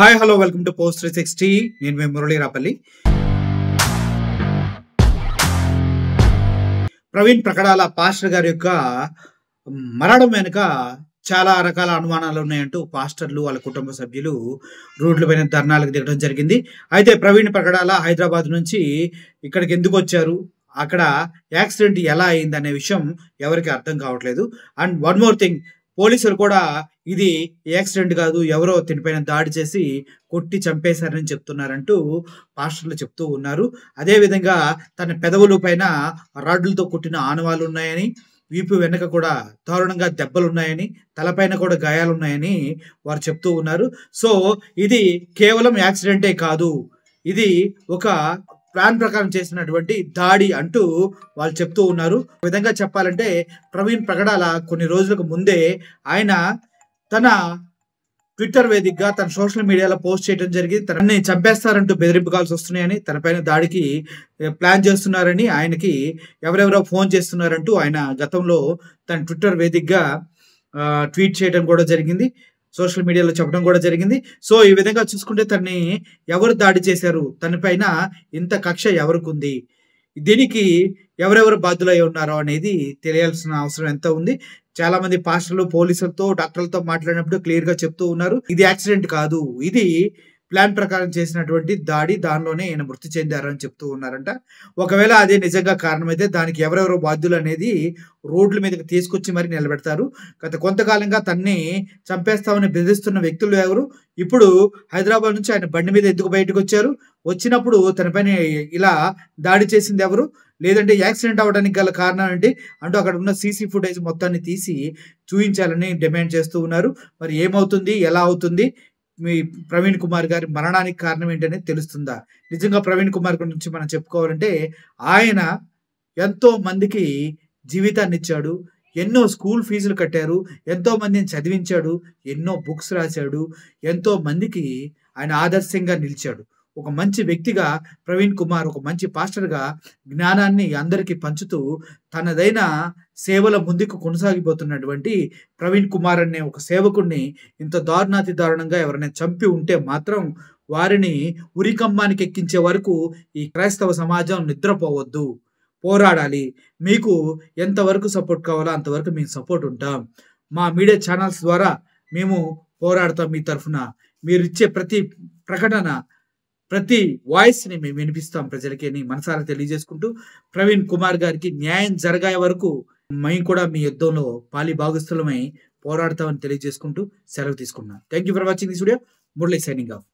Hi hello welcome to post 360. నేను మీ Murali Rapalli. Praveen ప్రకడాల pastor గారి యొక్క మరణం వెనుక చాలా రకాల అనుమానాలు ఉన్నాయంటూ పాస్టర్లు వాళ్ళ కుటుంబ సభ్యులు రోడ్ల పైన ధర్నాలకు దిగడం జరిగింది. అయితే ప్రవీణ్ ప్రకడాల హైదరాబాద్ నుంచి ఇక్కడికి ఎందుకు వచ్చారు, అక్కడ యాక్సిడెంట్ ఎలా అయింది అనే విషయం ఎవరికి అర్థం కావట్లేదు. అండ్ వన్ మోర్ థింగ్, పోలీసులు కూడా ఇది యాక్సిడెంట్ కాదు, ఎవరో తినిపైన దాడి చేసి కొట్టి చంపేశారని చెప్తున్నారంటూ పాస్టర్లు చెప్తూ ఉన్నారు. అదేవిధంగా తన పెదవుల పైన రాడ్లతో కొట్టిన ఆనవాళ్ళు ఉన్నాయని, వీపు వెనక కూడా దారుణంగా దెబ్బలు ఉన్నాయని, తలపైన కూడా గాయాలు ఉన్నాయని వారు చెప్తూ ఉన్నారు. సో ఇది కేవలం యాక్సిడెంటే కాదు, ఇది ఒక ప్లాన్ ప్రకారం చేసినటువంటి దాడి అంటూ వాళ్ళు చెప్తూ ఉన్నారు. ఈ విధంగా చెప్పాలంటే ప్రవీణ్ ప్రకడాల కొన్ని రోజులకు ముందే ఆయన తన ట్విట్టర్ వేదికగా తన సోషల్ మీడియాలో పోస్ట్ చేయడం జరిగింది. తనని చంపేస్తారంటూ బెదిరింపు కాల్స్ వస్తున్నాయని, తన పైన దాడికి ప్లాన్ చేస్తున్నారని, ఆయనకి ఎవరెవరో ఫోన్ చేస్తున్నారంటూ ఆయన గతంలో తన ట్విట్టర్ వేదికగా ట్వీట్ చేయడం కూడా జరిగింది, సోషల్ మీడియాలో చెప్పడం కూడా జరిగింది. సో ఈ విధంగా చూసుకుంటే తనని ఎవరు దాడి చేశారు, తన పైన ఇంత కక్ష ఎవరికి ఉంది, దీనికి ఎవరెవరు బాధ్యులై ఉన్నారో అనేది తెలియాల్సిన అవసరం ఎంత ఉంది. చాలా మంది పాస్టర్లు పోలీసులతో డాక్టర్లతో మాట్లాడినప్పుడు క్లియర్ గా చెప్తూ ఉన్నారు, ఇది యాక్సిడెంట్ కాదు, ఇది ప్లాన్ ప్రకారం చేసినటువంటి దాడి, దానిలోనే ఆయన మృతి చెందారు అని చెప్తూ ఉన్నారంట. ఒకవేళ అదే నిజంగా కారణమైతే దానికి ఎవరెవరు బాధ్యులు అనేది రోడ్ల మీదకి తీసుకొచ్చి మరి నిలబెడతారు. గత కొంతకాలంగా తన్ని చంపేస్తామని బెదిరిస్తున్న వ్యక్తులు ఎవరు, ఇప్పుడు హైదరాబాద్ నుంచి ఆయన బండి మీద ఎందుకు బయటకు వచ్చారు, వచ్చినప్పుడు తన పైన ఇలా దాడి చేసింది ఎవరు, లేదంటే యాక్సిడెంట్ అవ్వడానికి గల కారణం ఏంటి అంటూ అక్కడ ఉన్న సీసీ ఫుటేజ్ మొత్తాన్ని తీసి చూపించాలని డిమాండ్ చేస్తూ ఉన్నారు. మరి ఏమవుతుంది, ఎలా అవుతుంది, మీ ప్రవీణ్ కుమార్ గారి మరణానికి కారణం ఏంటనేది తెలుస్తుందా? నిజంగా ప్రవీణ్ కుమార్ గురించి మనం చెప్పుకోవాలంటే ఆయన ఎంతో మందికి జీవితాన్ని ఇచ్చాడు, ఎన్నో స్కూల్ ఫీజులు కట్టారు, ఎంతో మందిని చదివించాడు, ఎన్నో బుక్స్ రాశాడు, ఎంతో మందికి ఆయన ఆదర్శంగా నిలిచాడు. ఒక మంచి వ్యక్తిగా ప్రవీణ్ కుమార్, ఒక మంచి పాస్టర్గా జ్ఞానాన్ని అందరికీ పంచుతూ తనదైన సేవల ముందుకు కొనసాగిపోతున్నటువంటి ప్రవీణ్ కుమార్ అనే ఒక సేవకుడిని ఇంత దారుణాతి దారుణంగా ఎవరైనా చంపి ఉంటే మాత్రం వారిని ఉరికంబానికి ఎక్కించే వరకు ఈ క్రైస్తవ సమాజం నిద్రపోవద్దు, పోరాడాలి. మీకు ఎంతవరకు సపోర్ట్ కావాలో అంతవరకు మేము సపోర్ట్ ఉంటాం. మా మీడియా ఛానల్స్ ద్వారా మేము పోరాడతాం మీ తరఫున. మీరు ఇచ్చే ప్రతి ప్రకటన, ప్రతి వాయిస్ని మేము వినిపిస్తాం ప్రజలకి అని మనసారా తెలియజేసుకుంటూ, ప్రవీణ్ కుమార్ గారికి న్యాయం జరగే వరకు మేము కూడా మీ యుద్ధంలో పాలి భాగస్థులమై పోరాడతామని తెలియజేసుకుంటూ సెలవు తీసుకున్నాం. Thank you for watching this video. Murali signing off.